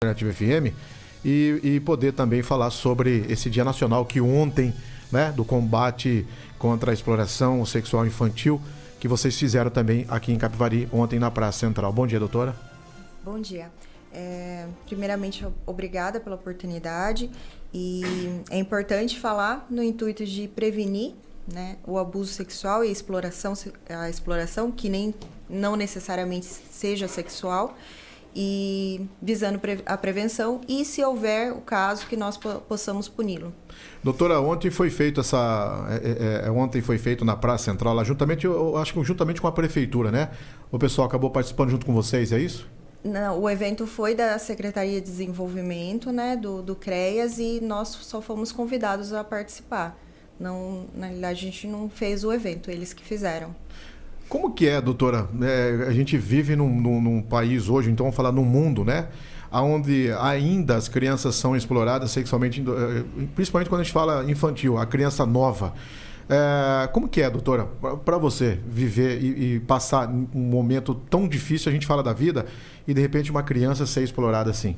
Alternativa FM e poder também falar sobre esse Dia Nacional que ontem, né, do combate contra a exploração sexual infantil, que vocês fizeram também aqui em Capivari ontem na Praça Central. Bom dia, doutora. Bom dia. Primeiramente, obrigada pela oportunidade, e é importante falar no intuito de prevenir, né, o abuso sexual e a exploração, que não necessariamente seja sexual, e visando a prevenção e, se houver o caso, que nós possamos puni-lo. Doutora, ontem foi feito ontem foi feito na Praça Central, lá juntamente, eu acho que juntamente com a prefeitura, né? O pessoal acabou participando junto com vocês, é isso? Não, o evento foi da Secretaria de Desenvolvimento, né, do CREAS, e nós só fomos convidados a participar. Não, na realidade, a gente não fez o evento, eles que fizeram. Como que é, doutora? A gente vive num país hoje, então vamos falar no mundo, né? Onde ainda as crianças são exploradas sexualmente, principalmente quando a gente fala infantil, a criança nova. Como que é, doutora, para você viver e passar um momento tão difícil, a gente fala da vida, e de repente uma criança ser explorada assim?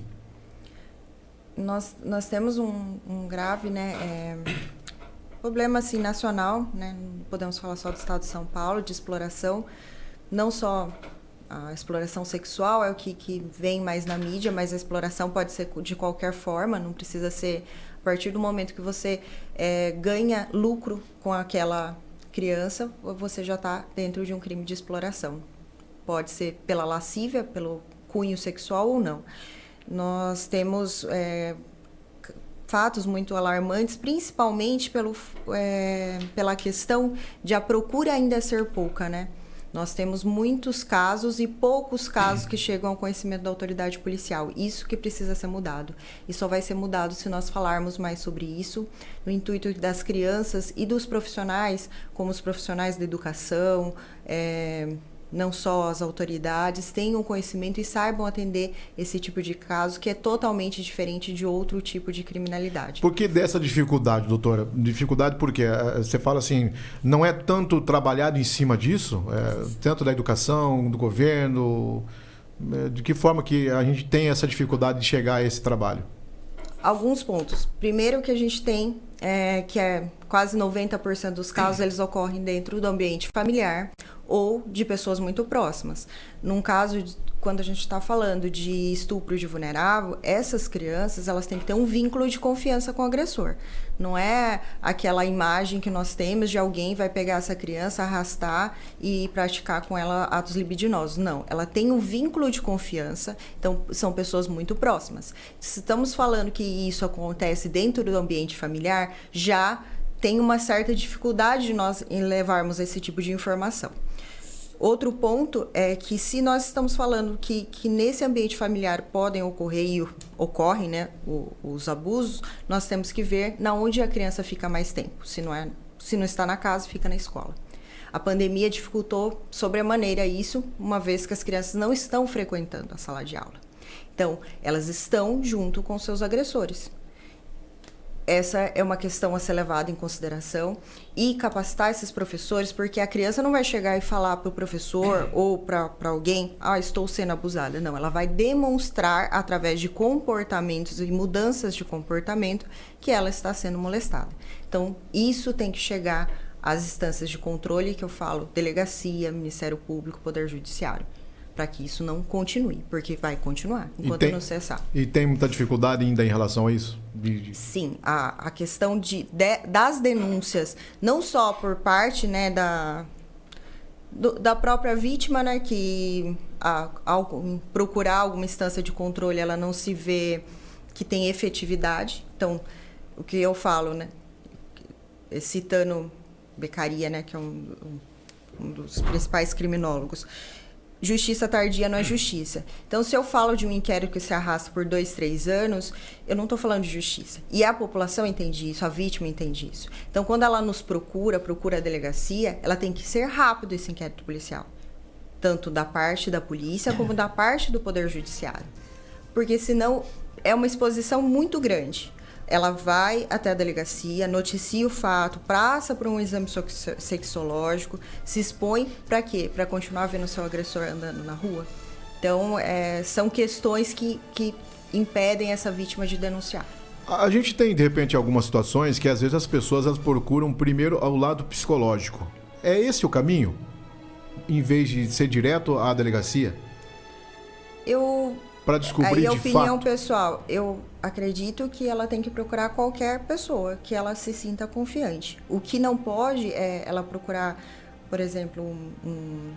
Nós temos um grave, né, problema assim, nacional, né? Não podemos falar só do estado de São Paulo, de exploração. Não só a exploração sexual é o que vem mais na mídia, mas a exploração pode ser de qualquer forma, não precisa ser a partir do momento que você ganha lucro com aquela criança, você já está dentro de um crime de exploração. Pode ser pela lascívia, pelo cunho sexual ou não. Nós temos fatos muito alarmantes, principalmente pela questão de a procura ainda ser pouca, né? Nós temos muitos casos e poucos casos que chegam ao conhecimento da autoridade policial. Isso que precisa ser mudado. E só vai ser mudado se nós falarmos mais sobre isso, no intuito das crianças e dos profissionais, como os profissionais da educação, não só as autoridades, tenham conhecimento e saibam atender esse tipo de caso, que é totalmente diferente de outro tipo de criminalidade. Por que dessa dificuldade, doutora? Dificuldade porque você fala assim, não é tanto trabalhado em cima disso, tanto da educação, do governo, de que forma que a gente tem essa dificuldade de chegar a esse trabalho? Alguns pontos. Primeiro, que a gente tem, que quase 90% dos casos, eles ocorrem dentro do ambiente familiar ou de pessoas muito próximas. Num caso, quando a gente está falando de estupro de vulnerável, essas crianças, elas têm que ter um vínculo de confiança com o agressor. Não é aquela imagem que nós temos de alguém vai pegar essa criança, arrastar e praticar com ela atos libidinosos. Não, ela tem um vínculo de confiança, então são pessoas muito próximas. Se estamos falando que isso acontece dentro do ambiente familiar, já tem uma certa dificuldade de nós em levarmos esse tipo de informação. Outro ponto é que, se nós estamos falando que nesse ambiente familiar podem ocorrer e ocorrem, né, os abusos, nós temos que ver na onde a criança fica mais tempo. Se não está na casa, fica na escola. A pandemia dificultou sobremaneira isso, uma vez que as crianças não estão frequentando a sala de aula. Então, elas estão junto com seus agressores. Essa é uma questão a ser levada em consideração, e capacitar esses professores, porque a criança não vai chegar e falar para o professor ou para alguém, estou sendo abusada. Não, ela vai demonstrar através de comportamentos e mudanças de comportamento que ela está sendo molestada. Então, isso tem que chegar às instâncias de controle, que eu falo, delegacia, Ministério Público, Poder Judiciário, para que isso não continue, porque vai continuar enquanto não cessar. E tem muita dificuldade ainda em relação a isso? Sim, a questão das denúncias, não só por parte, né, da própria vítima, né, que ao procurar alguma instância de controle, ela não se vê que tem efetividade. Então, o que eu falo, né, citando Beccaria, né, que é um dos principais criminólogos, justiça tardia não é justiça. Então, se eu falo de um inquérito que se arrasta por 2, 3 anos, eu não estou falando de justiça. E a população entende isso, a vítima entende isso. Então, quando ela nos procura a delegacia, ela tem que ser rápido esse inquérito policial. Tanto da parte da polícia, como da parte do Poder Judiciário. Porque, senão, é uma exposição muito grande. Ela vai até a delegacia, noticia o fato, passa por um exame sexológico, se expõe para quê? Para continuar vendo o seu agressor andando na rua. Então, são questões que impedem essa vítima de denunciar. A gente tem, de repente, algumas situações que às vezes as pessoas elas procuram primeiro ao lado psicológico. É esse o caminho? Em vez de ser direto à delegacia? Para descobrir de fato. Opinião pessoal, eu acredito que ela tem que procurar qualquer pessoa que ela se sinta confiante. O que não pode é ela procurar, por exemplo, um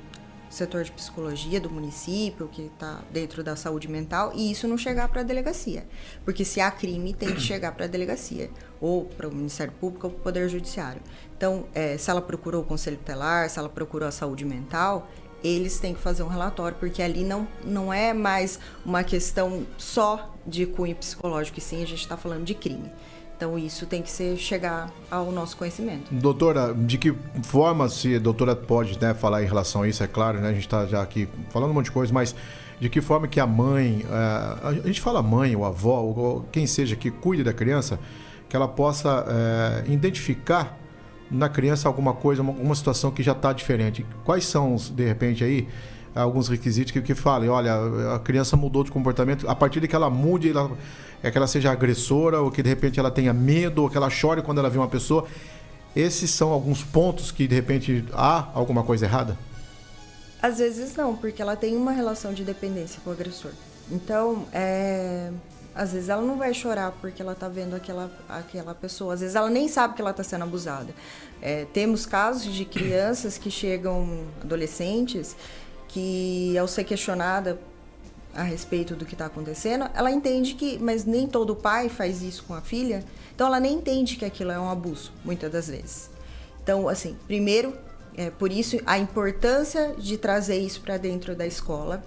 setor de psicologia do município que está dentro da saúde mental e isso não chegar para a delegacia. Porque se há crime, tem que chegar para a delegacia ou para o Ministério Público ou para o Poder Judiciário. Então, se ela procurou o Conselho Tutelar, se ela procurou a saúde mental, eles têm que fazer um relatório, porque ali não é mais uma questão só de cunho psicológico, e sim a gente está falando de crime. Então, isso tem que chegar ao nosso conhecimento. Doutora, de que forma, se a doutora pode, né, falar em relação a isso, é claro, né, a gente está já aqui falando um monte de coisa, mas de que forma que a mãe, a gente fala mãe, ou avó, ou quem seja que cuide da criança, que ela possa identificar na criança alguma coisa, uma situação que já está diferente. Quais são, de repente, aí, alguns requisitos que falem, olha, a criança mudou de comportamento, a partir de que ela mude, que ela seja agressora, ou que de repente ela tenha medo, ou que ela chore quando ela vê uma pessoa. Esses são alguns pontos que de repente há alguma coisa errada? Às vezes não, porque ela tem uma relação de dependência com o agressor. Então, às vezes ela não vai chorar porque ela está vendo aquela pessoa. Às vezes ela nem sabe que ela está sendo abusada. Temos casos de crianças que chegam, adolescentes, que ao ser questionada a respeito do que está acontecendo, ela entende que, mas nem todo pai faz isso com a filha, então ela nem entende que aquilo é um abuso, muitas das vezes. Então, assim, primeiro, por isso a importância de trazer isso para dentro da escola,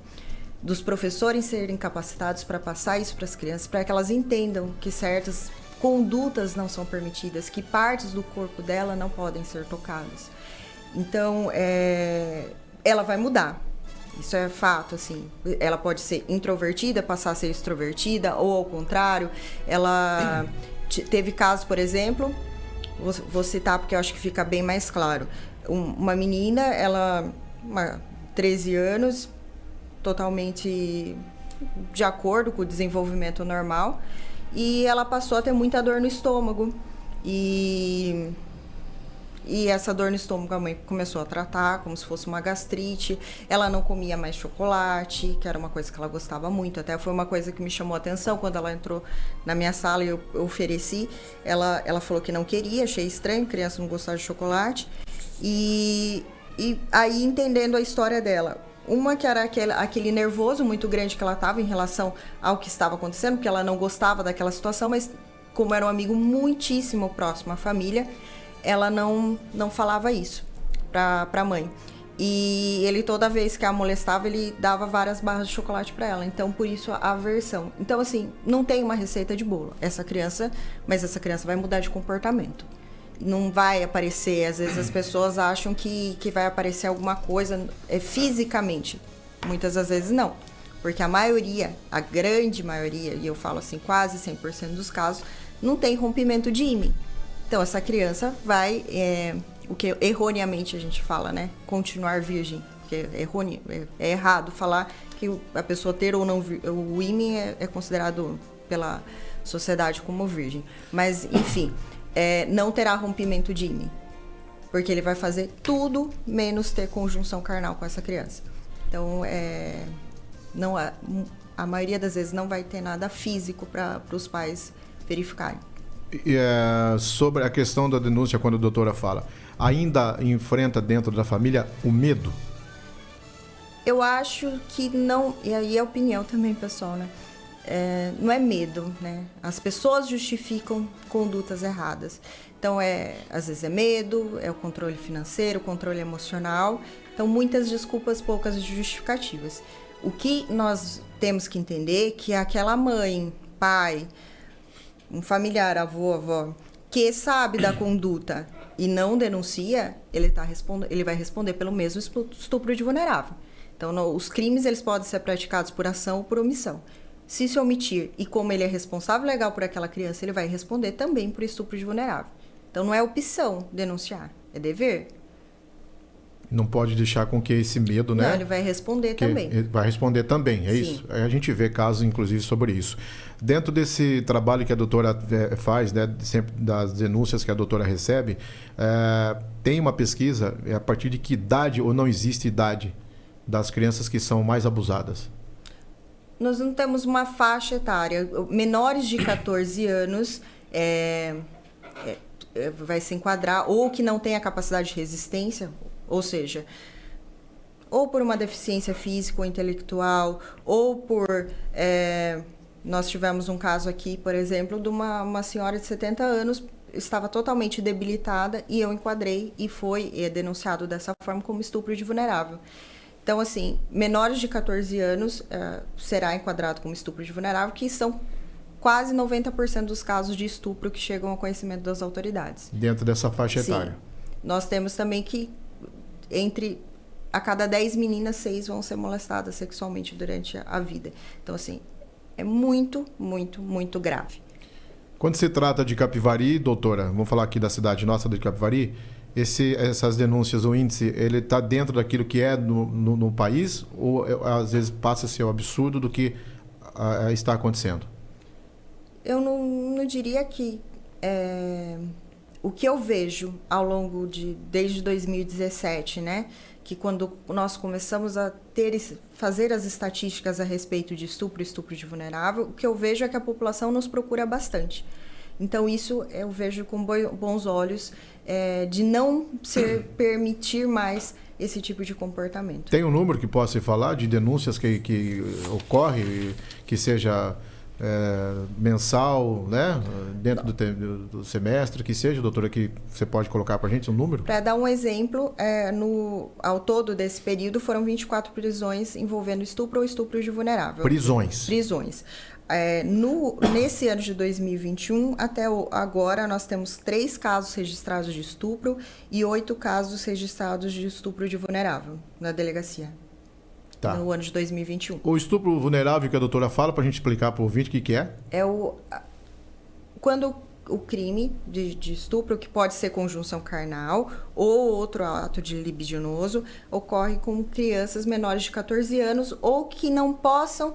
dos professores serem capacitados para passar isso para as crianças, para que elas entendam que certas condutas não são permitidas, que partes do corpo dela não podem ser tocadas. Então, ela vai mudar. Isso é fato, assim. Ela pode ser introvertida, passar a ser extrovertida, ou ao contrário. Ela teve casos, por exemplo, vou citar porque eu acho que fica bem mais claro. Uma menina, 13 anos, totalmente de acordo com o desenvolvimento normal, e ela passou a ter muita dor no estômago. E essa dor no estômago a mãe começou a tratar como se fosse uma gastrite. Ela não comia mais chocolate, que era uma coisa que ela gostava muito. Até foi uma coisa que me chamou a atenção quando ela entrou na minha sala e eu ofereci. Ela falou que não queria, achei estranho, criança não gostar de chocolate. E aí, entendendo a história dela, uma que era aquele nervoso muito grande que ela estava em relação ao que estava acontecendo, porque ela não gostava daquela situação, mas como era um amigo muitíssimo próximo à família, ela não falava isso para a mãe. E ele, toda vez que a molestava, ele dava várias barras de chocolate para ela. Então, por isso, a aversão. Então, assim, não tem uma receita de bolo. Mas essa criança vai mudar de comportamento. Não vai aparecer, às vezes as pessoas acham que vai aparecer alguma coisa fisicamente. Muitas das vezes não. Porque a grande maioria, e eu falo assim, quase 100% dos casos, não tem rompimento de ímã. Então, essa criança vai, o que erroneamente a gente fala, né? Continuar virgem. Porque é errado falar que a pessoa ter ou não o ímã é considerado pela sociedade como virgem. Mas, enfim, não terá rompimento de ímã. Porque ele vai fazer tudo menos ter conjunção carnal com essa criança. Então, a maioria das vezes não vai ter nada físico para os pais verificarem. Sobre a questão da denúncia, quando a doutora fala, ainda enfrenta dentro da família o medo? Eu acho que não, e aí é opinião também, pessoal, né? Não é medo, né? As pessoas justificam condutas erradas. Então, às vezes é medo, é o controle financeiro, o controle emocional. Então, muitas desculpas, poucas justificativas. O que nós temos que entender é que aquela mãe, pai, um familiar, avô, avó, que sabe da conduta e não denuncia, ele vai responder pelo mesmo estupro de vulnerável. Então, os crimes eles podem ser praticados por ação ou por omissão. Se omitir, e como ele é responsável legal por aquela criança, ele vai responder também por estupro de vulnerável. Então, não é opção denunciar, é dever. Não pode deixar com que esse medo, né? Não, ele vai responder também. Ele vai responder também, é Sim. isso? A gente vê casos, inclusive, sobre isso. Dentro desse trabalho que a doutora faz, né, sempre das denúncias que a doutora recebe, tem uma pesquisa, a partir de que idade ou não existe idade das crianças que são mais abusadas? Nós não temos uma faixa etária. Menores de 14 anos vai se enquadrar, ou que não tem a capacidade de resistência, ou seja, ou por uma deficiência física ou intelectual, ou por... nós tivemos um caso aqui, por exemplo, de uma senhora de 70 anos, estava totalmente debilitada, e eu enquadrei, e foi denunciado dessa forma como estupro de vulnerável. Então, assim, menores de 14 anos será enquadrado como estupro de vulnerável, que são quase 90% dos casos de estupro que chegam ao conhecimento das autoridades. Dentro dessa faixa etária. Sim. Nós temos também que, a cada 10 meninas, 6 vão ser molestadas sexualmente durante a vida. Então, assim, é muito, muito, muito grave. Quando se trata de Capivari, doutora, vamos falar aqui da cidade nossa de Capivari, essas denúncias, o índice, ele está dentro daquilo que é no país, ou às vezes passa a ser o absurdo do que está acontecendo? Eu não diria que... o que eu vejo ao longo desde 2017, né? Que quando nós começamos a fazer as estatísticas a respeito de estupro de vulnerável, o que eu vejo é que a população nos procura bastante. Então, isso eu vejo com bons olhos, de não permitir mais esse tipo de comportamento. Tem um número que possa falar de denúncias que ocorre, que seja mensal, né? Dentro do semestre, que seja, doutora, que você pode colocar para a gente um número? Para dar um exemplo, ao todo desse período foram 24 prisões envolvendo estupro ou estupro de vulnerável. Prisões. Nesse ano de 2021, até agora, nós temos 3 casos registrados de estupro e 8 casos registrados de estupro de vulnerável na delegacia. Tá. No ano de 2021. O estupro vulnerável que a doutora fala, para a gente explicar para o ouvinte o que é? Quando o crime de estupro, que pode ser conjunção carnal ou outro ato de libidinoso, ocorre com crianças menores de 14 anos ou que não possam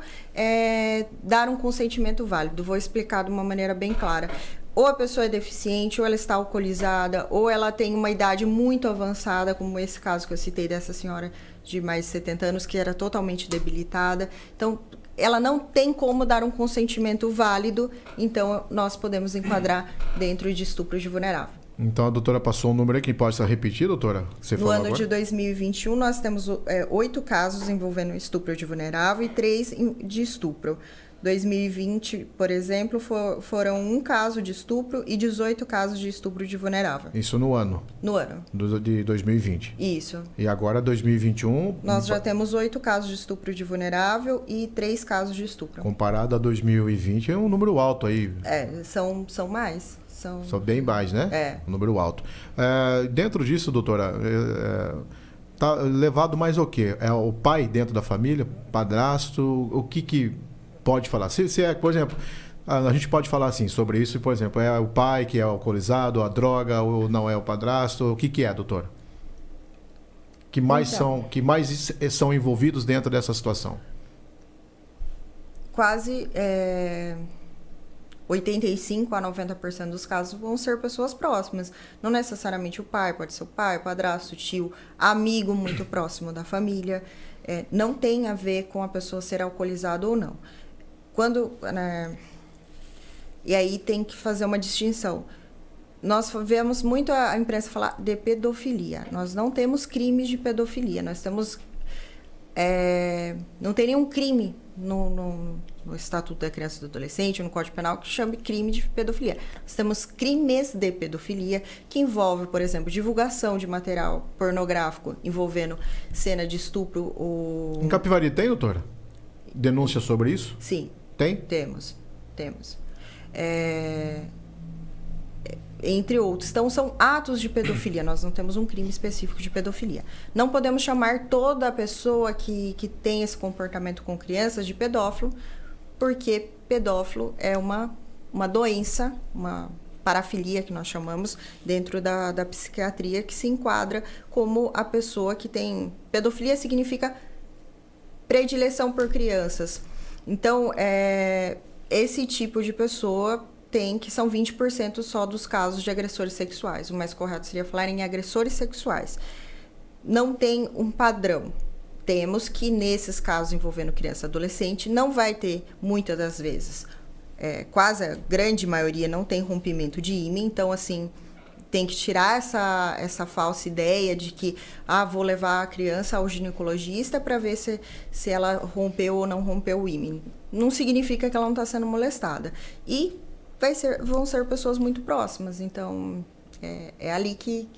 dar um consentimento válido. Vou explicar de uma maneira bem clara. Ou a pessoa é deficiente, ou ela está alcoolizada, ou ela tem uma idade muito avançada, como esse caso que eu citei dessa senhora de mais de 70 anos, que era totalmente debilitada. Então, ela não tem como dar um consentimento válido, então nós podemos enquadrar dentro de estupro de vulnerável. Então, a doutora passou um número aqui, pode repetir, doutora? No ano de 2021, nós temos 8 casos envolvendo estupro de vulnerável e 3 de estupro. 2020, por exemplo, foram 1 caso de estupro e 18 casos de estupro de vulnerável. Isso no ano? No ano. De 2020. Isso. E agora, 2021... Nós já temos 8 casos de estupro de vulnerável e 3 casos de estupro. Comparado a 2020, é um número alto aí. São mais. São bem mais, né? Um número alto. Dentro disso, doutora... tá levado mais o quê? É o pai dentro da família? Padrasto? O que pode falar? Se por exemplo, a gente pode falar assim sobre isso, por exemplo, é o pai que é alcoolizado, a droga, ou não é o padrasto, o que é, doutora? Que mais são envolvidos dentro dessa situação? Quase 85% a 90% dos casos vão ser pessoas próximas. Não necessariamente o pai, pode ser o pai, o padrasto, o tio, amigo muito próximo da família. Não tem a ver com a pessoa ser alcoolizada ou não. E aí tem que fazer uma distinção. Nós vemos muito a imprensa falar de pedofilia. Nós não temos crimes de pedofilia. Nós temos... não tem nenhum crime no Estatuto da Criança e do Adolescente, no Código Penal, que chame crime de pedofilia. Nós temos crimes de pedofilia, que envolve, por exemplo, divulgação de material pornográfico envolvendo cena de estupro ou... Em Capivari tem, doutora? Denúncia sobre isso? Sim. Tem? Temos. Entre outros. Então, são atos de pedofilia. Nós não temos um crime específico de pedofilia. Não podemos chamar toda a pessoa que tem esse comportamento com crianças de pedófilo, porque pedófilo é uma doença, parafilia, que nós chamamos, dentro da psiquiatria, que se enquadra como a pessoa que tem... Pedofilia significa predileção por crianças. Então, esse tipo de pessoa são 20% só dos casos de agressores sexuais. O mais correto seria falar em agressores sexuais. Não tem um padrão. Temos que, nesses casos envolvendo criança e adolescente, não vai ter, muitas das vezes, quase a grande maioria não tem rompimento de ímen, então, assim, tem que tirar essa falsa ideia de que, vou levar a criança ao ginecologista para ver se ela rompeu ou não rompeu o ímen. Não significa que ela não está sendo molestada. E vão ser pessoas muito próximas, então é ali que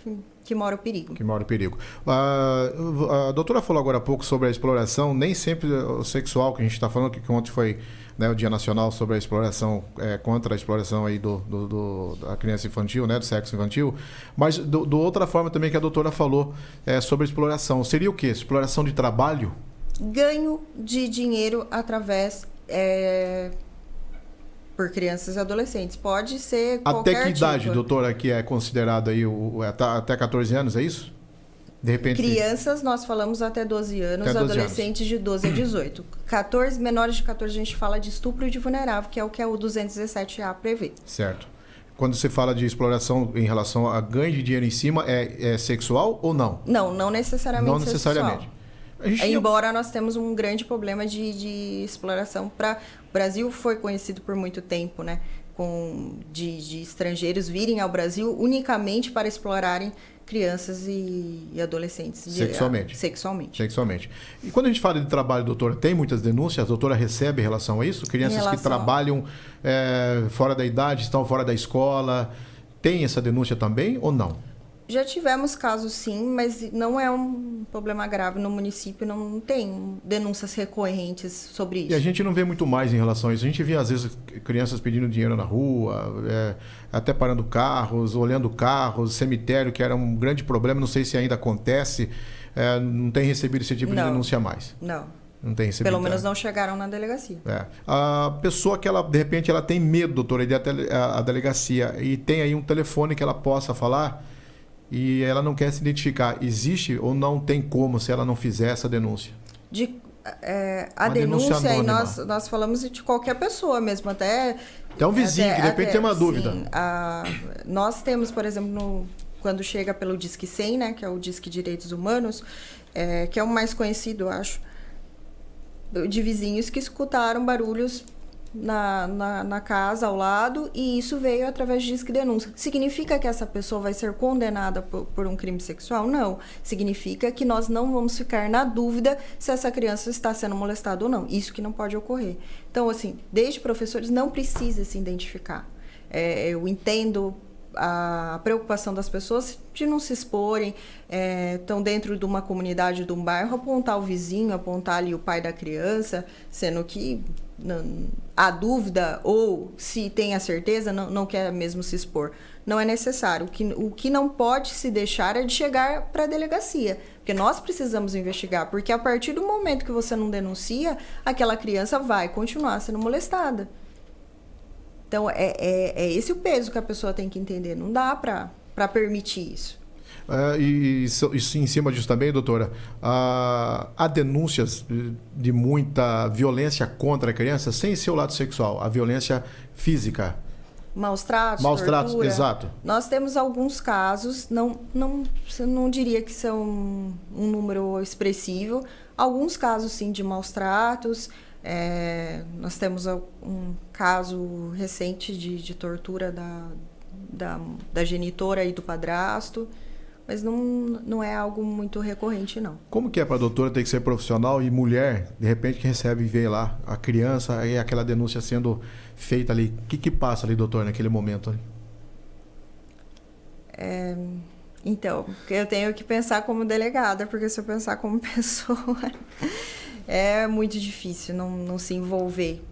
mora o perigo. Que mora o perigo. A doutora falou agora há pouco sobre a exploração, nem sempre o sexual que a gente está falando, que ontem foi, né, o Dia Nacional sobre a exploração, contra a exploração aí da criança infantil, né, do sexo infantil, mas do outra forma também que a doutora falou sobre a exploração. Seria o quê? Exploração de trabalho? Ganho de dinheiro através... por crianças e adolescentes. Pode ser qualquer Até que idade, tipo. doutora, que é considerado aí até 14 anos, é isso? De repente... Crianças, nós falamos até 12 anos, até 12 adolescentes anos. de 12 a 18. Menores de 14, a gente fala de estupro de vulnerável, que é o 217A prevê. Certo. Quando você fala de exploração em relação a ganho de dinheiro em cima, é sexual ou não? Não necessariamente Não necessariamente. Embora nós temos um grande problema de exploração. O Brasil foi conhecido por muito tempo, né? De estrangeiros virem ao Brasil unicamente para explorarem crianças e adolescentes. Sexualmente. E quando a gente fala de trabalho, doutora, tem muitas denúncias? A doutora recebe em relação a isso? Crianças que trabalham fora da idade, estão fora da escola. Tem essa denúncia também ou não? Já tivemos casos, sim, mas não é um problema grave no município, não tem denúncias recorrentes sobre isso. E a gente não vê muito mais em relação a isso. A gente vê, às vezes, crianças pedindo dinheiro na rua, até parando carros, olhando carros, cemitério, que era um grande problema, não sei se ainda acontece. Não tem recebido esse tipo de denúncia mais? Não tem recebido. Pelo menos não chegaram na delegacia. A pessoa que de repente, ela tem medo, doutora, de ir até a delegacia e tem aí um telefone que ela possa falar... E ela não quer se identificar. Existe ou não tem como se ela não fizer essa denúncia? A denúncia aí nós falamos de qualquer pessoa mesmo, até um vizinho que de repente tem uma dúvida. Sim, nós temos, por exemplo, quando chega pelo Disque 100, né, que é o Disque Direitos Humanos, que é o mais conhecido, eu acho, de vizinhos que escutaram barulhos na casa ao lado, e isso veio através de disque denúncia. Significa que essa pessoa vai ser condenada por um crime sexual? Não. Significa que nós não vamos ficar na dúvida se essa criança está sendo molestada ou não. Isso que não pode ocorrer. Então, assim, desde professores não precisa se identificar. Eu entendo a preocupação das pessoas de não se exporem, estão dentro de uma comunidade, de um bairro, apontar o vizinho, apontar ali o pai da criança, sendo que há dúvida ou se tem a certeza, não quer mesmo se expor. Não é necessário. O que não pode se deixar é de chegar para a delegacia, porque nós precisamos investigar, porque a partir do momento que você não denuncia, aquela criança vai continuar sendo molestada. Então, é esse o peso que a pessoa tem que entender. Não dá para permitir isso. E em cima disso também, doutora, há denúncias de muita violência contra a criança sem ser o lado sexual, a violência física. Maus tratos, tortura. Exato. Nós temos alguns casos, não diria que são um número expressivo, alguns casos sim de maus tratos. Nós temos um caso recente de tortura da genitora e do padrasto, mas não é algo muito recorrente, não. Como que é para a doutora ter que ser profissional e mulher, de repente, que recebe e vê lá a criança e aquela denúncia sendo feita ali? O que passa ali, doutor, naquele momento ali? Então, eu tenho que pensar como delegada, porque se eu pensar como pessoa... É muito difícil não se envolver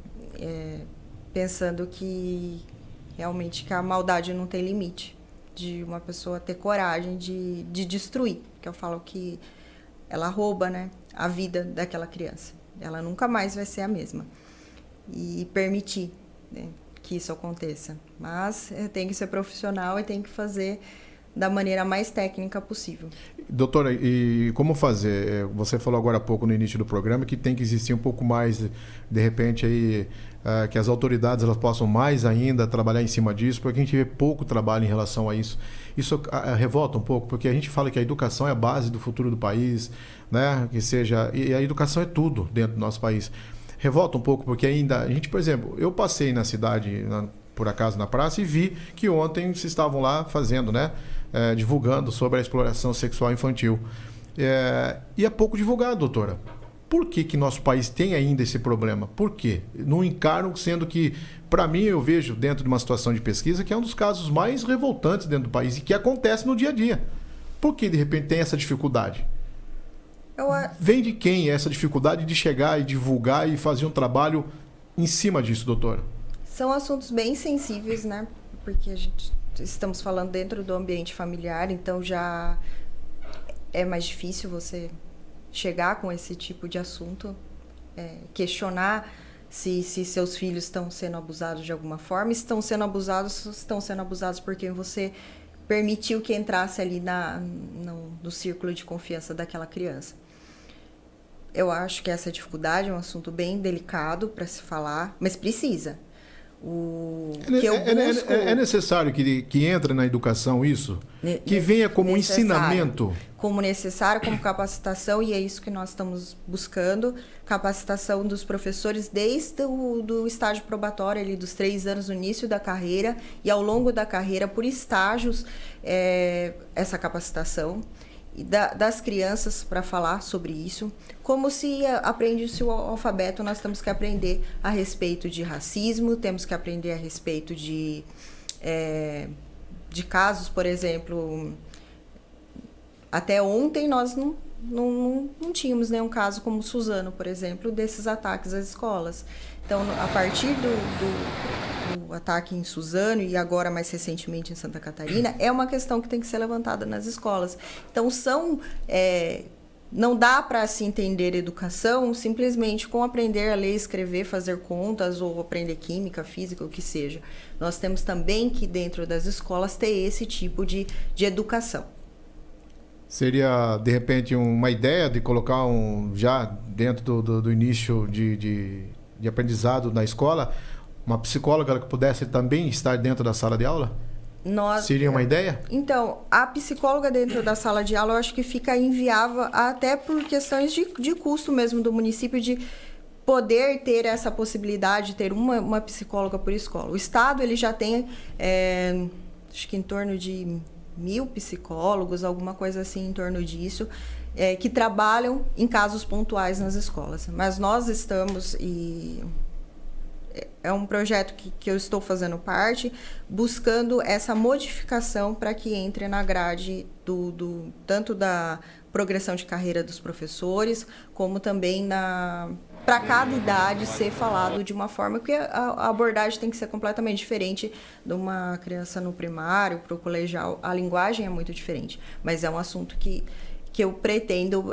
pensando que realmente que a maldade não tem limite, de uma pessoa ter coragem de destruir, que eu falo que ela rouba, né, a vida daquela criança. Ela nunca mais vai ser a mesma. E permitir, né, que isso aconteça. Mas tem que ser profissional e tem que fazer da maneira mais técnica possível. Doutora, e como fazer? Você falou agora há pouco no início do programa que tem que existir um pouco mais, de repente, aí, que as autoridades elas possam mais ainda trabalhar em cima disso, porque a gente vê pouco trabalho em relação a isso. Isso revolta um pouco, porque a gente fala que a educação é a base do futuro do país, né? Que seja, e a educação é tudo dentro do nosso país. Revolta um pouco, porque ainda, a gente, por exemplo, eu passei na cidade, por acaso na praça, e vi que ontem se estavam lá fazendo, né? Divulgando sobre a exploração sexual infantil. E é pouco divulgado, doutora. Por que nosso país tem ainda esse problema? Por quê? Não encaram, sendo que, para mim, eu vejo dentro de uma situação de pesquisa que é um dos casos mais revoltantes dentro do país e que acontece no dia a dia. Por que, de repente, tem essa dificuldade? Vem de quem essa dificuldade de chegar e divulgar e fazer um trabalho em cima disso, doutora? São assuntos bem sensíveis, né? Porque estamos falando dentro do ambiente familiar, então já é mais difícil você chegar com esse tipo de assunto, questionar se seus filhos estão sendo abusados de alguma forma. Estão sendo abusados porque você permitiu que entrasse ali no círculo de confiança daquela criança. Eu acho que essa dificuldade é um assunto bem delicado para se falar, mas precisa. É necessário que entre na educação isso? Que venha como ensinamento? Como necessário, como capacitação, e é isso que nós estamos buscando. Capacitação dos professores desde o estágio probatório, ali, dos 3 anos no início da carreira, e ao longo da carreira, por estágios, essa capacitação. E das crianças para falar sobre isso. Como se aprende-se o alfabeto, nós temos que aprender a respeito de racismo, temos que aprender a respeito de casos, por exemplo. Até ontem nós não tínhamos nenhum caso como Suzano, por exemplo, desses ataques às escolas. Então, a partir do ataque em Suzano e agora mais recentemente em Santa Catarina, é uma questão que tem que ser levantada nas escolas. Então, não dá para se entender educação simplesmente com aprender a ler, escrever, fazer contas ou aprender química, física, o que seja. Nós temos também que, dentro das escolas, ter esse tipo de educação. Seria, de repente, uma ideia de colocar já dentro do início de aprendizado na escola, uma psicóloga que pudesse também estar dentro da sala de aula? Seria uma ideia? Então, a psicóloga dentro da sala de aula, eu acho que fica inviável até por questões de custo mesmo do município, de poder ter essa possibilidade de ter uma psicóloga por escola. O Estado ele já tem, acho que em torno de 1.000 psicólogos, alguma coisa assim em torno disso, que trabalham em casos pontuais nas escolas. Mas nós estamos, e é um projeto que eu estou fazendo parte, buscando essa modificação para que entre na grade tanto da progressão de carreira dos professores, como também para cada idade ser falado de uma forma que a abordagem tem que ser completamente diferente de uma criança no primário para o colegial. A linguagem é muito diferente, mas é um assunto que eu pretendo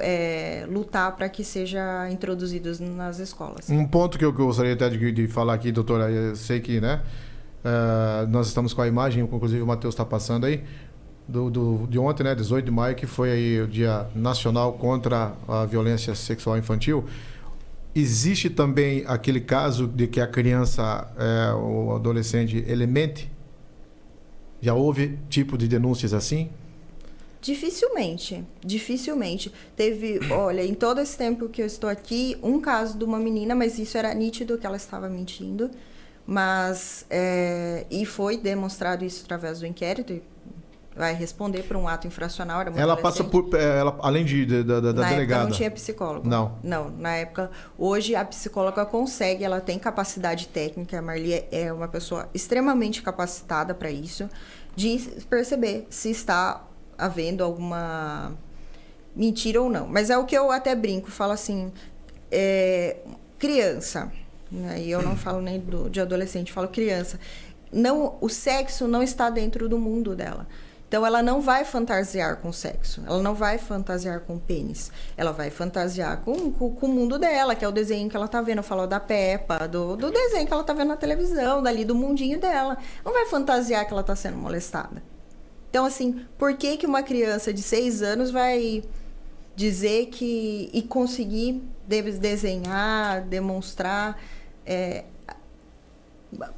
lutar para que seja introduzido nas escolas. Um ponto que eu gostaria até de falar aqui, doutora, eu sei que nós estamos com a imagem, inclusive o Matheus está passando aí, de ontem, 18 de maio, que foi aí o Dia Nacional contra a Violência Sexual Infantil. Existe também aquele caso de que a criança, o adolescente, ele mente? Já houve tipo de denúncias assim? Dificilmente. Teve, olha, em todo esse tempo que eu estou aqui, um caso de uma menina, mas isso era nítido que ela estava mentindo, mas, e foi demonstrado isso através do inquérito, vai responder por um ato infracional. Ela passa por, além da delegada? Na época não tinha psicólogo. Não, na época, hoje a psicóloga consegue, ela tem capacidade técnica, a Marli é uma pessoa extremamente capacitada para isso, de perceber se está havendo alguma mentira ou não. Mas é o que eu até brinco, falo assim, criança, né? E eu não falo nem de adolescente, falo criança. O sexo não está dentro do mundo dela. Então, ela não vai fantasiar com sexo, ela não vai fantasiar com pênis, ela vai fantasiar com o mundo dela, que é o desenho que ela tá vendo. Eu falo da Peppa, do desenho que ela tá vendo na televisão, dali do mundinho dela. Não vai fantasiar que ela tá sendo molestada. Então, assim, por que uma criança de 6 anos vai dizer que... e conseguir desenhar, demonstrar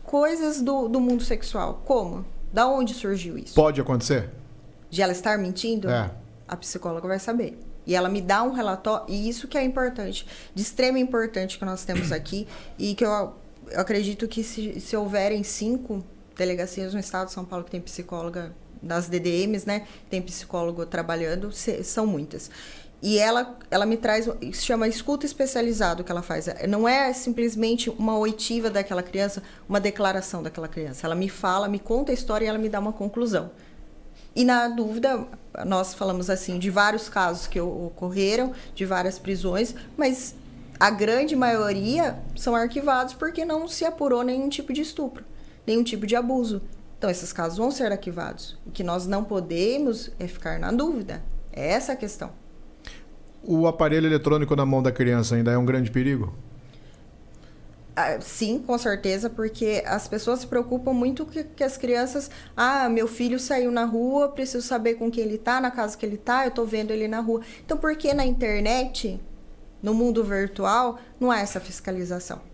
coisas do mundo sexual? Como? Da onde surgiu isso? Pode acontecer? De ela estar mentindo? A psicóloga vai saber. E ela me dá um relatório, e isso que é importante, de extrema importância que nós temos aqui, e que eu acredito que se houverem 5 delegacias no estado de São Paulo que tem psicóloga, das DDMs, né, tem psicólogo trabalhando, são muitas. E ela me traz, se chama escuta especializado que ela faz. Não é simplesmente uma oitiva daquela criança, uma declaração daquela criança. Ela me fala, me conta a história e ela me dá uma conclusão. E na dúvida, nós falamos assim, de vários casos que ocorreram, de várias prisões, mas a grande maioria são arquivados porque não se apurou nenhum tipo de estupro, nenhum tipo de abuso. Então, esses casos vão ser arquivados. O que nós não podemos é ficar na dúvida. É essa a questão. O aparelho eletrônico na mão da criança ainda é um grande perigo? Sim, com certeza, porque as pessoas se preocupam muito que as crianças... meu filho saiu na rua, preciso saber com quem ele está, na casa que ele está, eu estou vendo ele na rua. Então, por que na internet, no mundo virtual, não há essa fiscalização?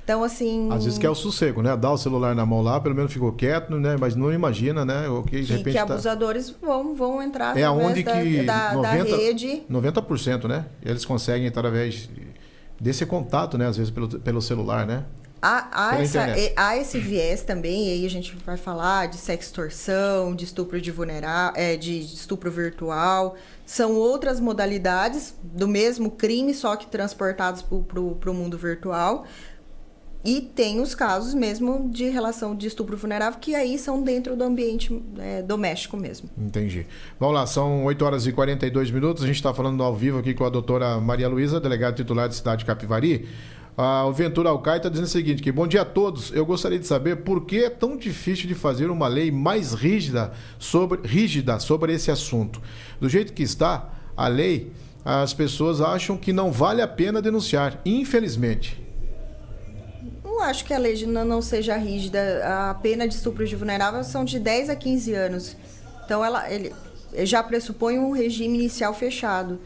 Então, assim... Às vezes quer o sossego, né? Dá o celular na mão lá, pelo menos ficou quieto, né? Mas não imagina, né? O que, de repente, abusadores vão entrar através aonde que da rede. 90%, né? Eles conseguem, através desse contato, né? Às vezes pelo celular, né? Há esse viés também, e aí a gente vai falar de sextorção, de estupro de estupro virtual. São outras modalidades do mesmo crime, só que transportados para o mundo virtual. E tem os casos mesmo de relação de estupro vulnerável, que aí são dentro do ambiente doméstico mesmo. Entendi. Vamos lá, são 8 horas e 42 minutos. A gente está falando ao vivo aqui com a doutora Maria Luísa, delegada titular da cidade de Capivari. O Ventura Alcai está dizendo o seguinte, que bom dia a todos. Eu gostaria de saber por que é tão difícil de fazer uma lei mais rígida sobre esse assunto. Do jeito que está a lei, as pessoas acham que não vale a pena denunciar, infelizmente. Não acho que a lei não seja rígida. A pena de estupro de vulnerável são de 10 a 15 anos. Então, ele já pressupõe um regime inicial fechado.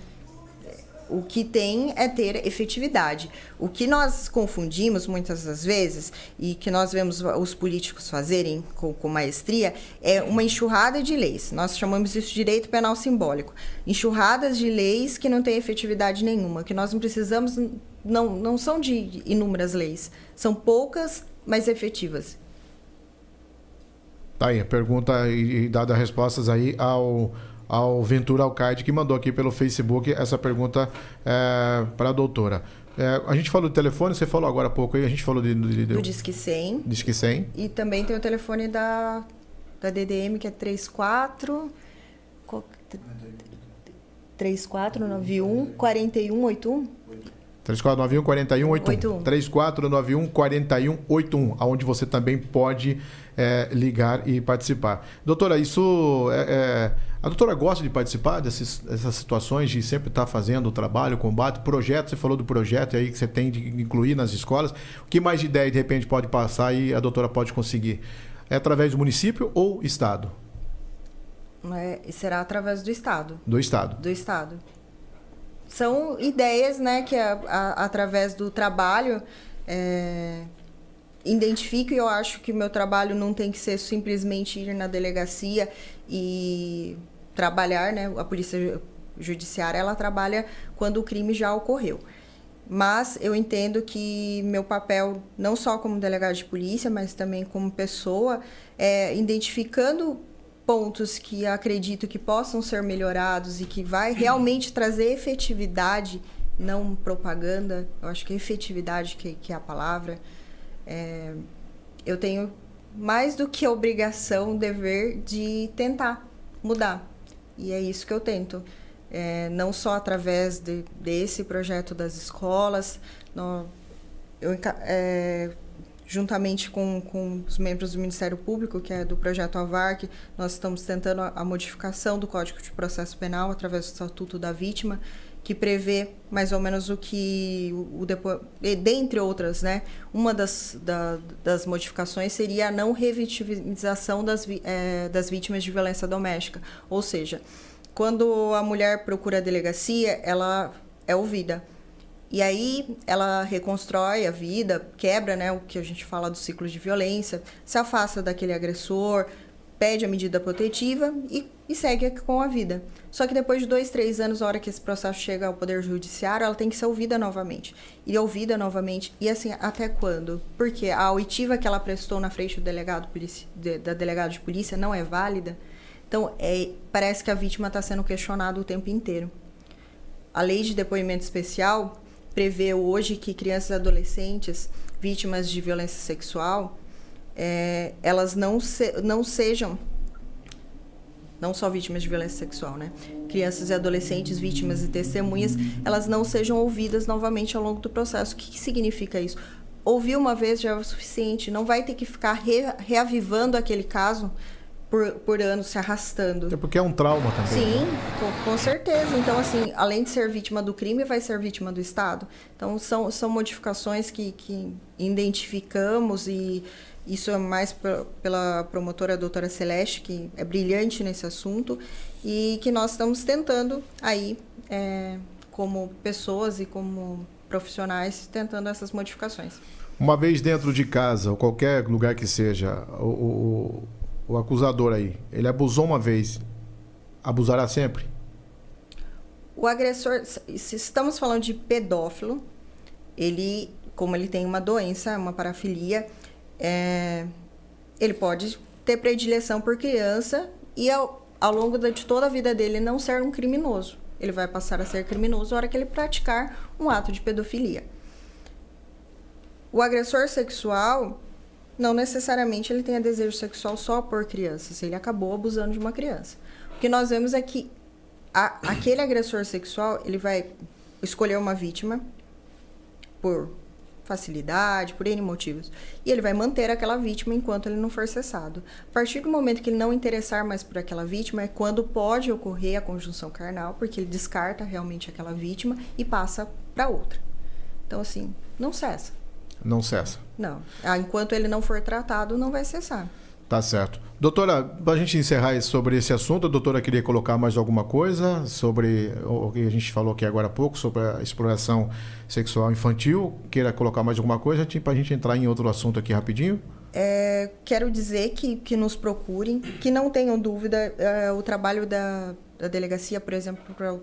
O que tem é ter efetividade. O que nós confundimos muitas das vezes, e que nós vemos os políticos fazerem com maestria, é uma enxurrada de leis. Nós chamamos isso de direito penal simbólico. Enxurradas de leis que não têm efetividade nenhuma. Que nós não precisamos... Não são de inúmeras leis. São poucas, mas efetivas. Tá aí, a pergunta e dada respostas aí ao Ventura Alcaide, que mandou aqui pelo Facebook essa pergunta para a doutora. A gente falou do telefone, você falou agora há pouco aí, a gente falou do Disque 100. Disque 100. E também tem o telefone da DDM, que é 3491 4181. 3491-4181. 3491-4181, onde você também pode ligar e participar. Doutora, a doutora gosta de participar dessas situações, de sempre estar fazendo o trabalho, o combate, projeto, você falou do projeto aí que você tem de incluir nas escolas. O que mais de ideia, de repente, pode passar e a doutora pode conseguir? É através do município ou Estado? Será através do Estado. Do Estado. Do Estado. São ideias, né, que através do trabalho identifico, e eu acho que o meu trabalho não tem que ser simplesmente ir na delegacia e trabalhar, né? A polícia judiciária, ela trabalha quando o crime já ocorreu. Mas eu entendo que meu papel, não só como delegado de polícia, mas também como pessoa, identificando pontos que acredito que possam ser melhorados e que vai realmente trazer efetividade, não propaganda. Eu acho que é efetividade que é a palavra. Eu tenho mais do que obrigação, dever de tentar mudar. E é isso que eu tento. Não só através desse projeto das escolas. juntamente com os membros do Ministério Público, que é do projeto AVARC, nós estamos tentando a modificação do Código de Processo Penal através do Estatuto da Vítima, que prevê mais ou menos o que, dentre outras, né? Uma das modificações seria a não revitimização das vítimas de violência doméstica. Ou seja, quando a mulher procura a delegacia, ela é ouvida. E aí ela reconstrói a vida, quebra, né, o que a gente fala do ciclo de violência, se afasta daquele agressor, pede a medida protetiva e segue com a vida. Só que depois de 2, 3 anos, a hora que esse processo chega ao Poder Judiciário, ela tem que ser ouvida novamente. E ouvida novamente. E assim, até quando? Porque a oitiva que ela prestou na frente do da delegada de polícia não é válida. Então, parece que a vítima está sendo questionada o tempo inteiro. A lei de depoimento especial prevê hoje que crianças e adolescentes vítimas de violência sexual, elas não sejam, não só vítimas de violência sexual, né? Crianças e adolescentes vítimas e testemunhas, elas não sejam ouvidas novamente ao longo do processo. O que significa isso? Ouvir uma vez já é o suficiente, não vai ter que ficar reavivando aquele caso por anos se arrastando. É porque é um trauma também. Sim, né? com certeza. Então, assim, além de ser vítima do crime, vai ser vítima do Estado. Então, são modificações que identificamos, e isso é mais pela promotora doutora Celeste, que é brilhante nesse assunto, e que nós estamos tentando aí, como pessoas e como profissionais, tentando essas modificações. Uma vez dentro de casa, ou qualquer lugar que seja, o acusador aí, ele abusou uma vez, abusará sempre? O agressor, se estamos falando de pedófilo, como ele tem uma doença, uma parafilia, ele pode ter predileção por criança e ao longo de toda a vida dele não ser um criminoso. Ele vai passar a ser criminoso na hora que ele praticar um ato de pedofilia. O agressor sexual, não necessariamente ele tenha desejo sexual só por crianças, ele acabou abusando de uma criança. O que nós vemos é que aquele agressor sexual, ele vai escolher uma vítima por facilidade, por N motivos, e ele vai manter aquela vítima enquanto ele não for cessado. A partir do momento que ele não interessar mais por aquela vítima, é quando pode ocorrer a conjunção carnal, porque ele descarta realmente aquela vítima e passa para outra. Então, assim, não cessa. Não cessa. Não. Enquanto ele não for tratado, não vai cessar. Tá certo. Doutora, para a gente encerrar sobre esse assunto, a doutora queria colocar mais alguma coisa sobre o que a gente falou aqui agora há pouco, sobre a exploração sexual infantil? Queira colocar mais alguma coisa para a gente entrar em outro assunto aqui rapidinho? Quero dizer que nos procurem, que não tenham dúvida. O trabalho da delegacia, por exemplo, para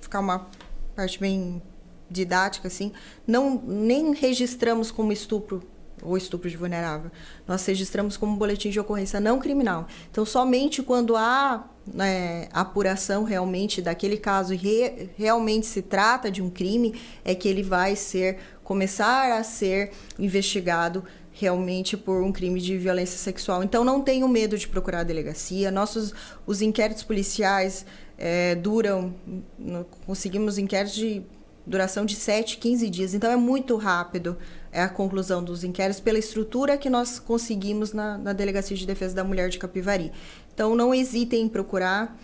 ficar uma parte bem didática, assim, nem registramos como estupro ou estupro de vulnerável. Nós registramos como boletim de ocorrência não criminal. Então, somente quando há apuração realmente daquele caso e realmente se trata de um crime, é que ele vai começar a ser investigado realmente por um crime de violência sexual. Então, não tenham medo de procurar a delegacia. Os inquéritos policiais conseguimos inquéritos de duração de 7, 15 dias. Então, é muito rápido a conclusão dos inquéritos pela estrutura que nós conseguimos na Delegacia de Defesa da Mulher de Capivari. Então, não hesitem em procurar,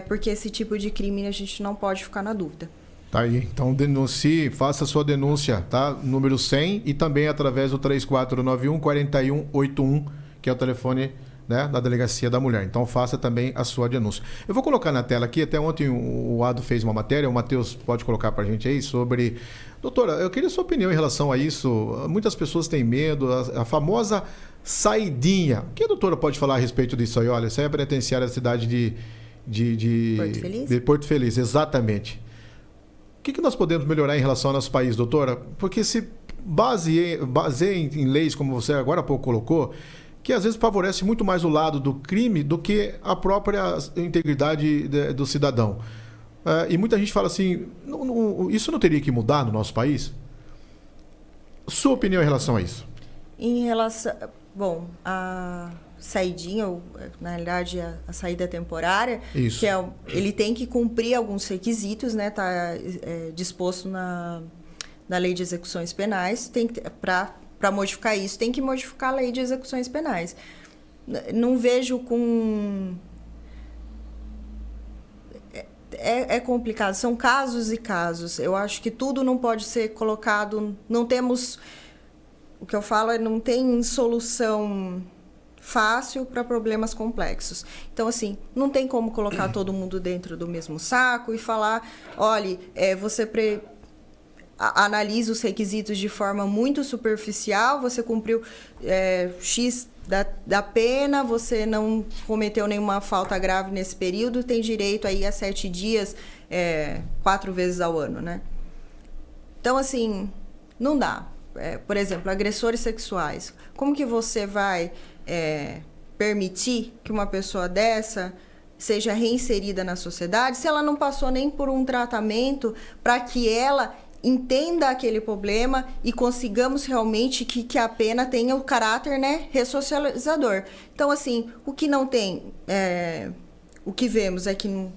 porque esse tipo de crime a gente não pode ficar na dúvida. Tá aí. Então, denuncie, faça a sua denúncia, tá? Número 100 e também através do 3491-4181, que é o telefone, né, da Delegacia da Mulher. Então, faça também a sua denúncia. Eu vou colocar na tela aqui, até ontem o Ado fez uma matéria, o Matheus pode colocar para a gente aí, sobre... Doutora, eu queria a sua opinião em relação a isso. Muitas pessoas têm medo, a famosa saidinha. O que a doutora pode falar a respeito disso aí? Olha, isso aí é penitenciária da cidade de Porto Feliz? De Porto Feliz, exatamente. O que nós podemos melhorar em relação ao nosso país, doutora? Porque se baseia em leis, como você agora há pouco colocou, que às vezes favorece muito mais o lado do crime do que a própria integridade do cidadão. E muita gente fala assim, isso não teria que mudar no nosso país? Sua opinião em relação a isso? Em relação... Bom, a saidinha, ou na realidade a saída temporária, isso. Que ele tem que cumprir alguns requisitos, né? Está disposto na Lei de Execuções Penais, para para modificar isso, tem que modificar a lei de execuções penais. Não vejo com... É complicado, são casos e casos. Eu acho que tudo não pode ser colocado... Não temos... O que eu falo é não tem solução fácil para problemas complexos. Então, assim, não tem como colocar todo mundo dentro do mesmo saco e falar, olha, você analisa os requisitos de forma muito superficial, você cumpriu X da pena, você não cometeu nenhuma falta grave nesse período, tem direito aí a 7 dias, 4 vezes ao ano, né? Então, assim, não dá. Por exemplo, agressores sexuais. Como que você vai permitir que uma pessoa dessa seja reinserida na sociedade se ela não passou nem por um tratamento para que ela entenda aquele problema e consigamos realmente que a pena tenha o caráter, né, ressocializador. Então, assim, o que não tem... o que vemos é que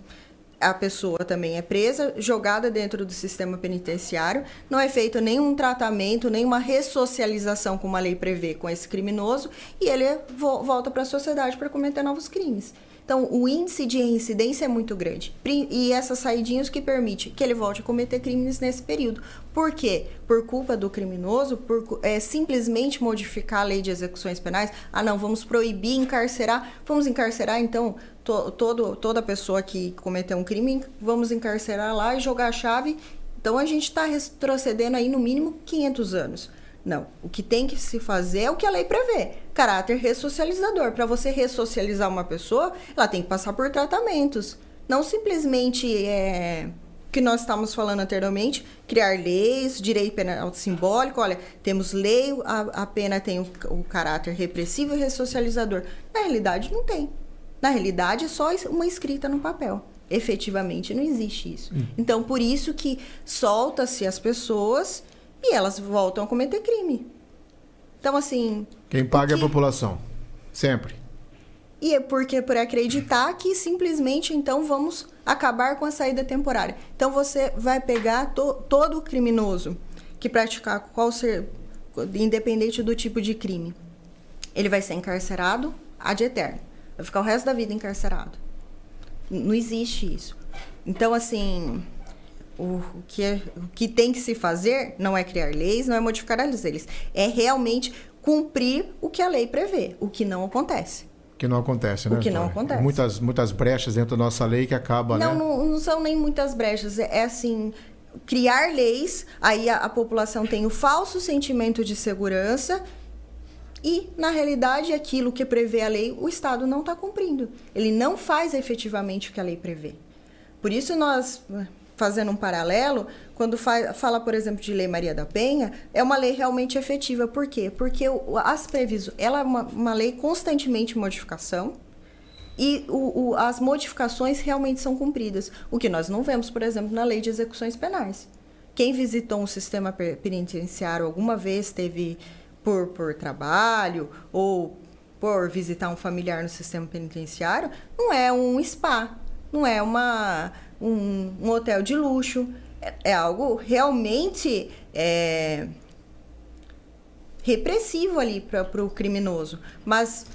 a pessoa também é presa, jogada dentro do sistema penitenciário, não é feito nenhum tratamento, nenhuma ressocialização, como a lei prevê, com esse criminoso, e ele volta para a sociedade para cometer novos crimes. Então, o índice de reincidência é muito grande. E essas saidinhas que permite que ele volte a cometer crimes nesse período. Por quê? Por culpa do criminoso, simplesmente modificar a lei de execuções penais. Ah, não, vamos proibir encarcerar. Vamos encarcerar, então, toda pessoa que cometeu um crime, vamos encarcerar lá e jogar a chave. Então, a gente está retrocedendo aí no mínimo 500 anos. Não, o que tem que se fazer é o que a lei prevê, caráter ressocializador. Para você ressocializar uma pessoa, ela tem que passar por tratamentos. Não simplesmente, que nós estávamos falando anteriormente, criar leis, direito penal simbólico. Olha, temos lei, a pena tem o caráter repressivo e ressocializador. Na realidade, não tem. Na realidade, é só uma escrita no papel. Efetivamente, não existe isso. Então, por isso que solta-se as pessoas... E elas voltam a cometer crime. Então, assim... Quem paga é a população. Sempre. E é porque por acreditar que simplesmente, então, vamos acabar com a saída temporária. Então, você vai pegar todo criminoso que praticar independente do tipo de crime. Ele vai ser encarcerado ad eterno. Vai ficar o resto da vida encarcerado. Não existe isso. Então, assim... O que tem que se fazer não é criar leis, não é modificar as leis. É realmente cumprir o que a lei prevê, o que não acontece. O que não acontece, né? O que não acontece. Muitas brechas dentro da nossa lei que acaba, né? Não são nem muitas brechas. É assim, criar leis, aí a população tem o falso sentimento de segurança e, na realidade, aquilo que prevê a lei, o Estado não está cumprindo. Ele não faz efetivamente o que a lei prevê. Por isso nós... Fazendo um paralelo, quando fala, por exemplo, de Lei Maria da Penha, é uma lei realmente efetiva. Por quê? Porque as previsões, ela é uma lei constantemente em modificação e as modificações realmente são cumpridas. O que nós não vemos, por exemplo, na Lei de Execuções Penais. Quem visitou um sistema penitenciário alguma vez teve por trabalho ou por visitar um familiar no sistema penitenciário, não é um spa, não é um hotel de luxo, é algo realmente repressivo ali para o criminoso. Mas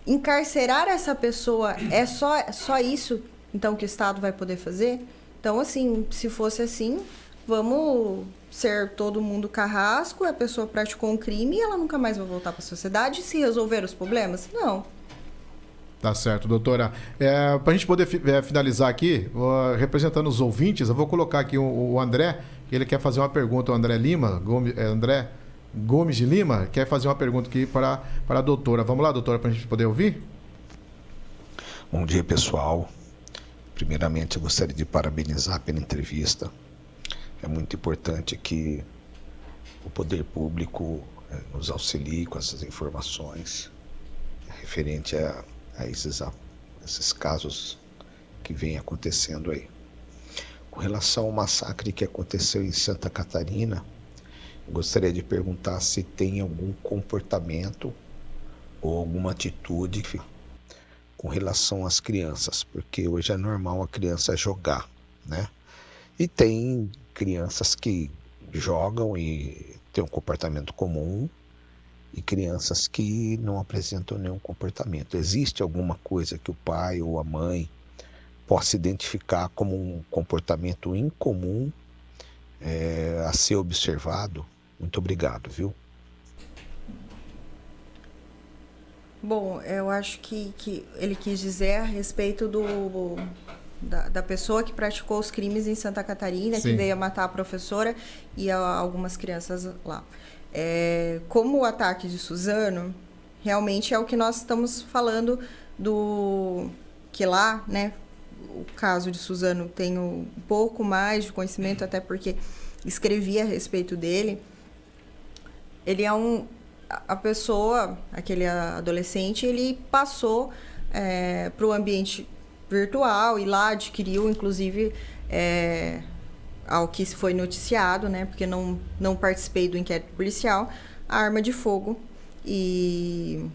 encarcerar essa pessoa é só isso, então, que o Estado vai poder fazer? Então, assim, se fosse assim, vamos ser todo mundo carrasco, a pessoa praticou um crime e ela nunca mais vai voltar para a sociedade. Se resolver os problemas? Não. Tá certo, doutora. Para a gente poder finalizar aqui, representando os ouvintes, eu vou colocar aqui o André, ele quer fazer uma pergunta, o André Gomes de Lima, quer fazer uma pergunta aqui para a doutora. Vamos lá, doutora, para a gente poder ouvir? Bom dia, pessoal. Primeiramente, eu gostaria de parabenizar pela entrevista. É muito importante que o poder público nos auxilie com essas informações referente a esses casos que vêm acontecendo aí. Com relação ao massacre que aconteceu em Santa Catarina, eu gostaria de perguntar se tem algum comportamento ou alguma atitude com relação às crianças, porque hoje é normal a criança jogar, né? E tem crianças que jogam e têm um comportamento comum e crianças que não apresentam nenhum comportamento. Existe alguma coisa que o pai ou a mãe possa identificar como um comportamento incomum a ser observado? Muito obrigado, viu? Bom, eu acho que ele quis dizer a respeito da pessoa que praticou os crimes em Santa Catarina, Sim. que veio a matar a professora e algumas crianças lá. Como o ataque de Suzano, realmente é o que nós estamos falando que lá, né, o caso de Suzano tenho um pouco mais de conhecimento, até porque escrevi a respeito dele. Ele é a pessoa, aquele adolescente, ele passou para o ambiente virtual e lá adquiriu, inclusive, ao que foi noticiado, né, porque não participei do inquérito policial, a arma de fogo e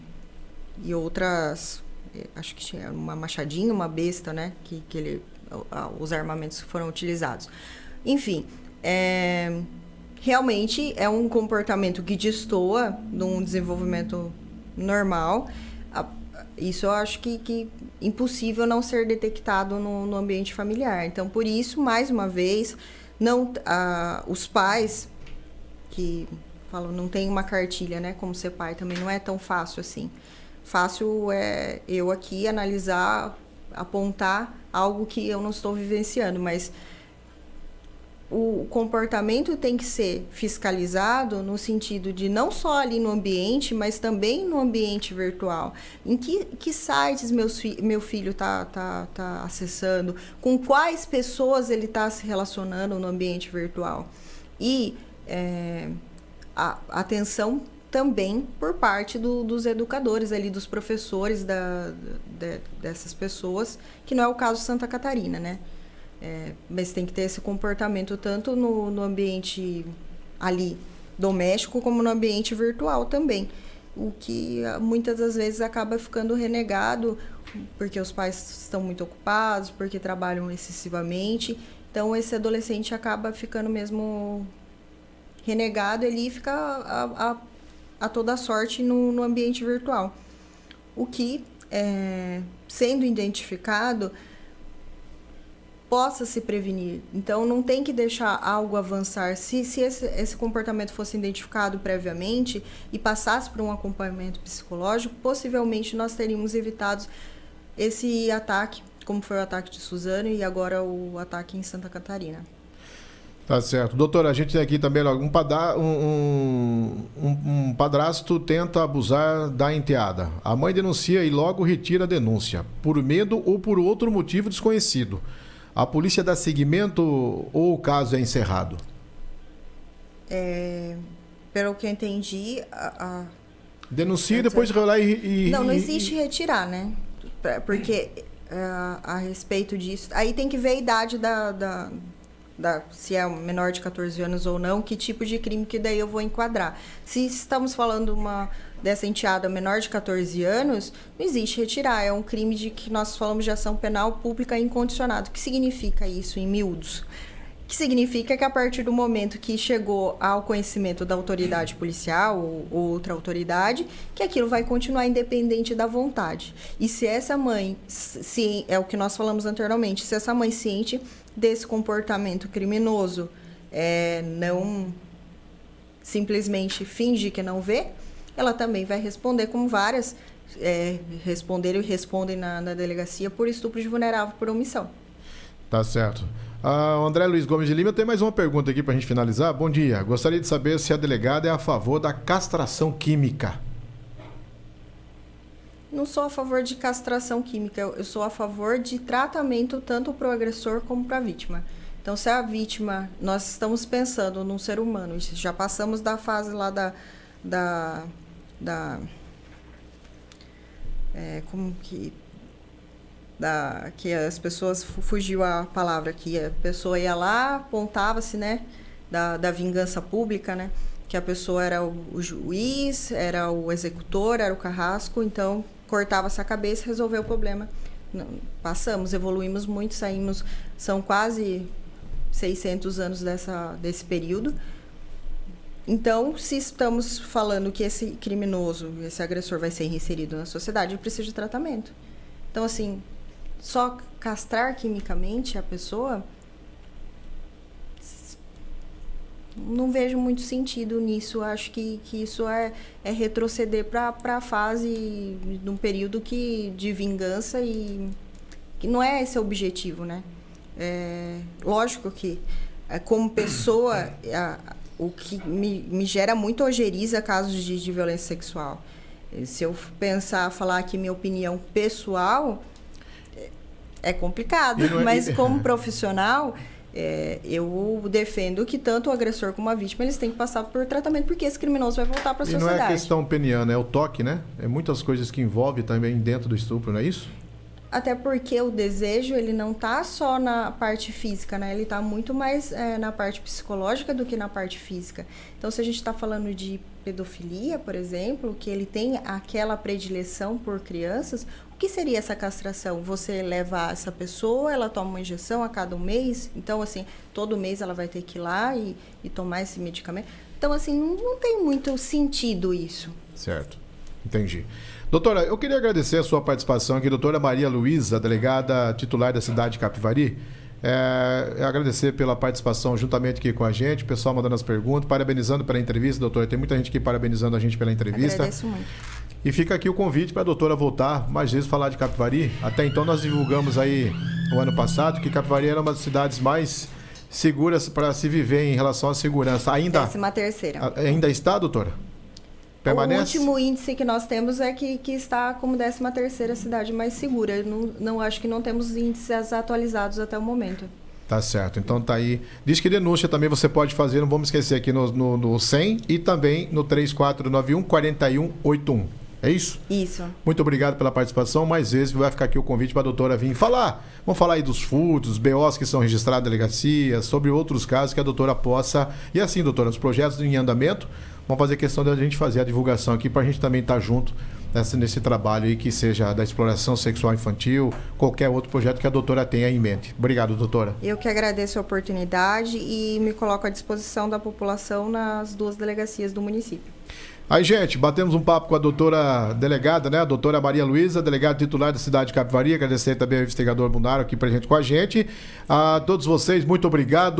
outras, acho que tinha uma machadinha, uma besta, né, que os armamentos que foram utilizados. Enfim, realmente é um comportamento que destoa de um desenvolvimento normal. Isso eu acho que impossível não ser detectado no ambiente familiar. Então, por isso, mais uma vez, os pais que falam, não tem uma cartilha, né? Como ser pai também não é tão fácil assim. Fácil é eu aqui analisar, apontar algo que eu não estou vivenciando, mas o comportamento tem que ser fiscalizado no sentido de não só ali no ambiente, mas também no ambiente virtual. Em que sites meu filho está acessando, com quais pessoas ele está se relacionando no ambiente virtual. E a atenção também por parte dos educadores ali, dos professores dessas pessoas, que não é o caso de Santa Catarina, né? Mas tem que ter esse comportamento tanto no ambiente ali doméstico como no ambiente virtual também. O que muitas das vezes acaba ficando renegado porque os pais estão muito ocupados, porque trabalham excessivamente. Então esse adolescente acaba ficando mesmo renegado, ele fica a toda sorte no ambiente virtual. O que, sendo identificado, possa se prevenir. Então, não tem que deixar algo avançar. Se esse comportamento fosse identificado previamente e passasse por um acompanhamento psicológico, possivelmente nós teríamos evitado esse ataque, como foi o ataque de Suzano e agora o ataque em Santa Catarina. Tá certo. Doutora, a gente tem aqui também um padrasto tenta abusar da enteada. A mãe denuncia e logo retira a denúncia, por medo ou por outro motivo desconhecido. A polícia dá seguimento ou o caso é encerrado? Pelo que eu entendi, denuncia e depois vai lá e... Não existe retirar, né? Porque a respeito disso... Aí tem que ver a idade se é menor de 14 anos ou não, que tipo de crime que daí eu vou enquadrar. Se estamos falando dessa enteada menor de 14 anos, não existe retirar. É um crime que nós falamos de ação penal pública incondicionada. O que significa isso em miúdos? O que significa que a partir do momento que chegou ao conhecimento da autoridade policial ou outra autoridade, que aquilo vai continuar independente da vontade. E se essa mãe, é o que nós falamos anteriormente, se essa mãe ciente desse comportamento criminoso, não simplesmente finge que não vê, ela também vai responder como várias responderam e respondem na delegacia por estupro de vulnerável por omissão. Tá certo. André Luiz Gomes de Lima tem mais uma pergunta aqui para a gente finalizar. Bom dia. Gostaria de saber se a delegada é a favor da castração química. Não sou a favor de castração química. Eu sou a favor de tratamento tanto para o agressor como para a vítima. Então, se a vítima... Nós estamos pensando num ser humano. Já passamos da fase lá que as pessoas... Fugiu a palavra aqui. A pessoa ia lá, apontava-se, né? Da vingança pública, né? Que a pessoa era o juiz, era o executor, era o carrasco. Então, cortava-se a cabeça e resolveu o problema. Passamos, evoluímos muito, saímos... São quase 600 anos desse período. Então, se estamos falando que esse criminoso, esse agressor vai ser reinserido na sociedade, ele precisa de tratamento. Então, assim, só castrar quimicamente a pessoa, não vejo muito sentido nisso. Acho que isso é retroceder para a fase de um período de vingança e que não é esse o objetivo, né? Lógico que, como pessoa, o que me gera muito ojeriza casos de violência sexual. Se eu falar aqui minha opinião pessoal, é complicado, mas como profissional... eu defendo que tanto o agressor como a vítima eles têm que passar por tratamento, porque esse criminoso vai voltar para a sociedade. E não é questão peniana, é o toque, né? É muitas coisas que envolve também dentro do estupro, não é isso? Até porque o desejo, ele não está só na parte física, né? Ele está muito mais na parte psicológica do que na parte física. Então, se a gente está falando de pedofilia, por exemplo, que ele tem aquela predileção por crianças, o que seria essa castração? Você leva essa pessoa, ela toma uma injeção a cada um mês, então, assim, todo mês ela vai ter que ir lá e tomar esse medicamento. Então, assim, não tem muito sentido isso. Certo, entendi. Doutora, eu queria agradecer a sua participação aqui, doutora Maria Luísa, delegada titular da cidade de Capivari. Agradecer pela participação juntamente aqui com a gente, o pessoal mandando as perguntas, parabenizando pela entrevista, doutora. Tem muita gente aqui parabenizando a gente pela entrevista. Agradeço muito. E fica aqui o convite para a doutora voltar mais vezes falar de Capivari. Até então nós divulgamos aí o ano passado que Capivari era uma das cidades mais seguras para se viver em relação à segurança. 13ª. Ainda está, doutora? Permanece? O último índice que nós temos é que está como 13ª cidade mais segura. Não acho que não temos índices atualizados até o momento. Tá certo, então tá aí. Diz que denúncia também você pode fazer, não vamos esquecer aqui no 100 e também no 3491-4181. É isso? Isso. Muito obrigado pela participação. Mais vezes vai ficar aqui o convite para a doutora vir falar. Vamos falar aí dos furtos, BOs que são registrados na delegacia, sobre outros casos que a doutora possa... E assim, doutora, os projetos em andamento, vamos fazer questão de a gente fazer a divulgação aqui para a gente também estar junto nesse trabalho aí, que seja da exploração sexual infantil, qualquer outro projeto que a doutora tenha em mente. Obrigado, doutora. Eu que agradeço a oportunidade e me coloco à disposição da população nas 2 delegacias do município. Aí, gente, batemos um papo com a doutora delegada, né? A doutora Maria Luísa, delegada titular da cidade de Capivari. Agradecer também ao investigador Munaro aqui presente com a gente. A todos vocês, muito obrigado.